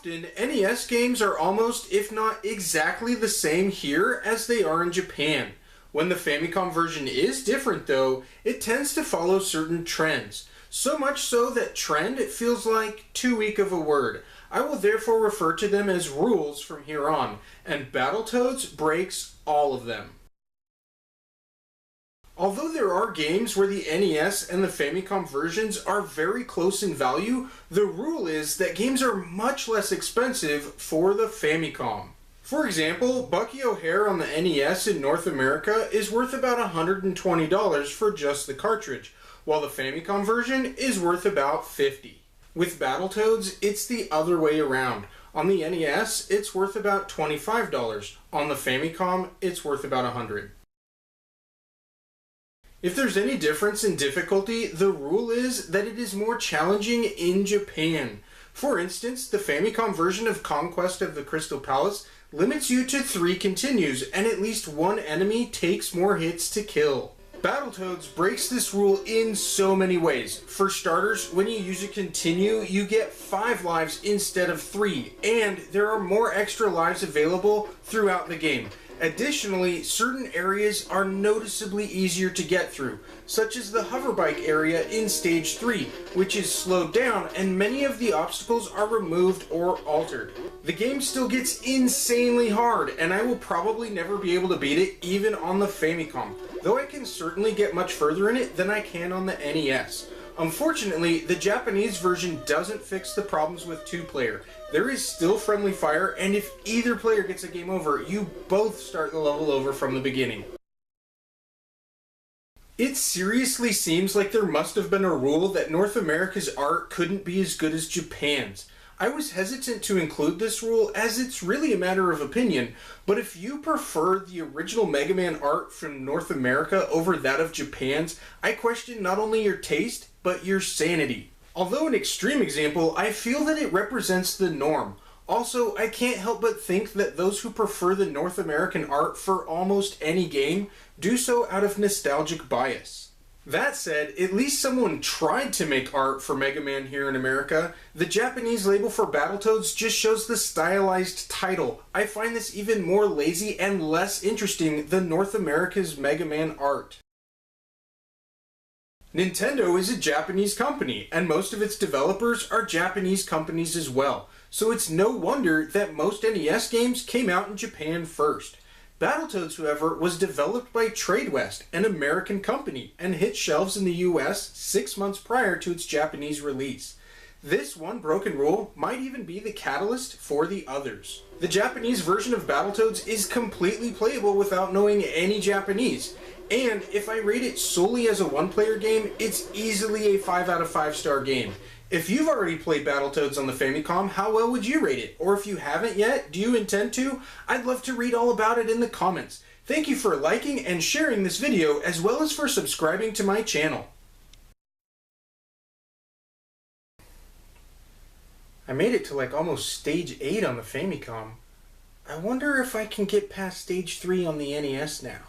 Often, NES games are almost, if not exactly the same here as they are in Japan. When the Famicom version is different though, it tends to follow certain trends. So much so that trend feels like too weak of a word. I will therefore refer to them as rules from here on, and Battletoads breaks all of them. Although there are games where the NES and the Famicom versions are very close in value, the rule is that games are much less expensive for the Famicom. For example, Bucky O'Hare on the NES in North America is worth about $120 for just the cartridge, while the Famicom version is worth about $50. With Battletoads, it's the other way around. On the NES, it's worth about $25. On the Famicom, it's worth about $100. If there's any difference in difficulty, the rule is that it is more challenging in Japan. For instance, the Famicom version of Conquest of the Crystal Palace limits you to 3 continues, and at least one enemy takes more hits to kill. Battletoads breaks this rule in so many ways. For starters, when you use a continue, you get 5 lives instead of 3, and there are more extra lives available throughout the game. Additionally, certain areas are noticeably easier to get through, such as the hoverbike area in Stage 3, which is slowed down and many of the obstacles are removed or altered. The game still gets insanely hard, and I will probably never be able to beat it even on the Famicom, though I can certainly get much further in it than I can on the NES. Unfortunately, the Japanese version doesn't fix the problems with 2-player. There is still friendly fire, and if either player gets a game over, you both start the level over from the beginning. It seriously seems like there must have been a rule that North America's art couldn't be as good as Japan's. I was hesitant to include this rule as it's really a matter of opinion, but if you prefer the original Mega Man art from North America over that of Japan's, I question not only your taste, but your sanity. Although an extreme example, I feel that it represents the norm. Also, I can't help but think that those who prefer the North American art for almost any game do so out of nostalgic bias. That said, at least someone tried to make art for Mega Man here in America. The Japanese label for Battletoads just shows the stylized title. I find this even more lazy and less interesting than North America's Mega Man art. Nintendo is a Japanese company, and most of its developers are Japanese companies as well, so it's no wonder that most NES games came out in Japan first. Battletoads, however, was developed by TradeWest, an American company, and hit shelves in the US 6 months prior to its Japanese release. This one broken rule might even be the catalyst for the others. The Japanese version of Battletoads is completely playable without knowing any Japanese, and if I rate it solely as a 1-player game, it's easily a 5 out of 5 star game. If you've already played Battletoads on the Famicom, how well would you rate it? Or if you haven't yet, do you intend to? I'd love to read all about it in the comments. Thank you for liking and sharing this video, as well as for subscribing to my channel. I made it to like almost stage 8 on the Famicom. I wonder if I can get past stage 3 on the NES now.